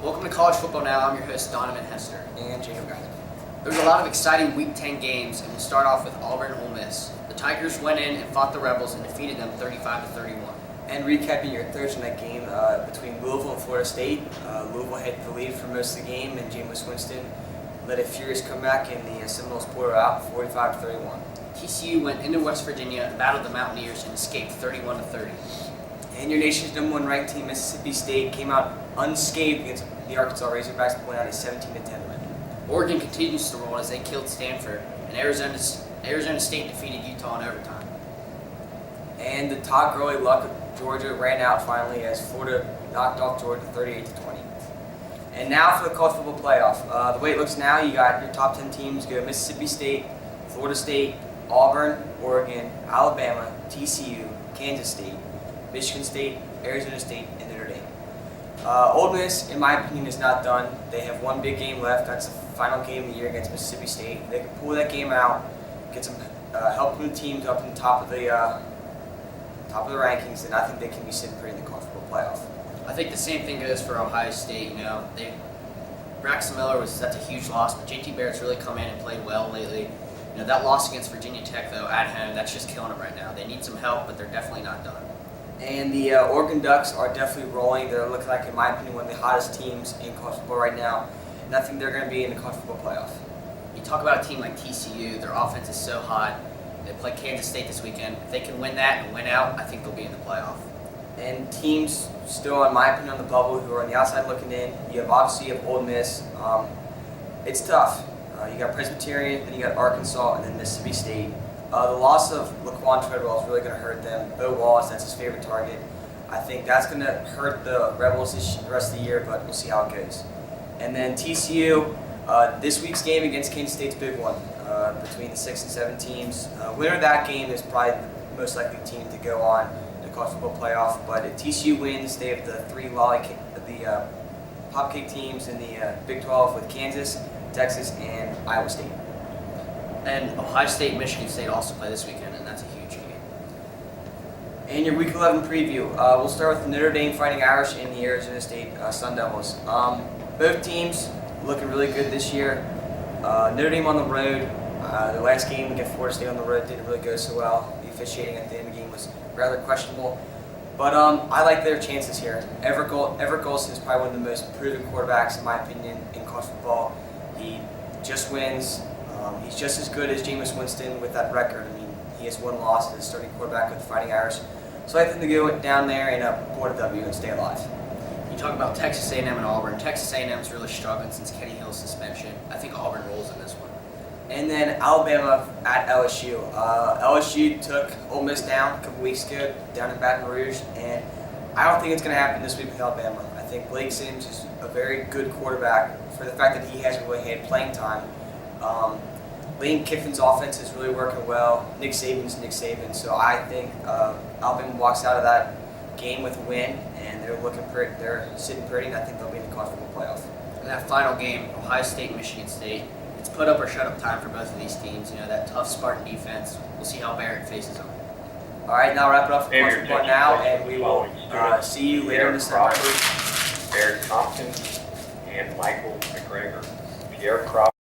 Welcome to College Football Now. I'm your host, Donovan, Hester. And Geiser. There was a lot of exciting Week 10 games, and we'll start off with Auburn Ole Miss. The Tigers went in and fought the Rebels and defeated them 35-31. And recapping your Thursday night game between Louisville and Florida State, Louisville had the lead for most of the game, and Jameis Winston led a furious comeback, and the Seminoles pulled it out 45-31. TCU went into West Virginia and battled the Mountaineers and escaped 31-30. And your nation's #1 ranked team, Mississippi State, came out unscathed against the Arkansas Razorbacks, pulling out a 17-10 win. Oregon continues to roll as they killed Stanford, and Arizona State defeated Utah in overtime. And the Todd Gurley luck of Georgia ran out finally as Florida knocked off Georgia 38-20. And now for the college football playoff. The way it looks now, you got your top 10 teams go Mississippi State, Florida State, Auburn, Oregon, Alabama, TCU, Kansas State, Michigan State, Arizona State, and Notre Dame. Ole Miss, in my opinion, is not done. They have one big game left. That's the final game of the year against Mississippi State. They can pull that game out, get some help from the teams up in the top of the rankings, and I think they can be sitting pretty in the college football playoff. I think the same thing goes for Ohio State. Braxton Miller that's a huge loss, but JT Barrett's really come in and played well lately. That loss against Virginia Tech, though, at home, that's just killing them right now. They need some help, but they're definitely not done. And the Oregon Ducks are definitely rolling. They're looking like, in my opinion, one of the hottest teams in college football right now. And I think they're going to be in the college football playoff. You talk about a team like TCU, their offense is so hot. They play Kansas State this weekend. If they can win that and win out, I think they'll be in the playoff. And teams still, in my opinion, on the bubble who are on the outside looking in. You have Ole Miss. It's tough. You got Presbyterian, then you got Arkansas, and then Mississippi State. The loss of Laquan Treadwell is really going to hurt them. Bo Wallace, that's his favorite target. I think that's going to hurt the Rebels the rest of the year, but we'll see how it goes. And then TCU, this week's game against Kansas State's a big one between the 6 and 7 teams. Winner of that game is probably the most likely team to go on the college football playoff. But if TCU wins, they have the 3 popcake teams in the Big 12 with Kansas, Texas, and Iowa State. And Ohio State and Michigan State also play this weekend, and that's a huge game. And your Week 11 preview. We'll start with the Notre Dame Fighting Irish and the Arizona State Sun Devils. Both teams looking really good this year. Notre Dame on the road. The last game against Florida State on the road didn't really go so well. The officiating at the end of the game was rather questionable. But I like their chances here. Everett Golson is probably one of the most proven quarterbacks, in my opinion, in college football. He just wins. He's just as good as Jameis Winston with that record. I mean, he has 1 loss as starting quarterback with the Fighting Irish. So I think they go down there and board a W and stay alive. You talk about Texas A&M and Auburn. Texas A&M's really struggling since Kenny Hill's suspension. I think Auburn rolls in this one. And then Alabama at LSU. LSU took Ole Miss down a couple weeks ago down in Baton Rouge, and I don't think it's going to happen this week with Alabama. I think Blake Sims is a very good quarterback for the fact that he hasn't really had playing time. Lane Kiffin's offense is really working well. Nick Saban's Nick Saban, so I think Alabama walks out of that game with a win, and they're sitting pretty, and I think they'll be in the college football playoff. In that final game, Ohio State and Michigan State, it's put up or shut up time for both of these teams. That tough Spartan defense. We'll see how Barrett faces them. All right, now wrap it up for college football now, and we will see you later in December. Eric Thompson and Michael McGregor. Pierre Crawford.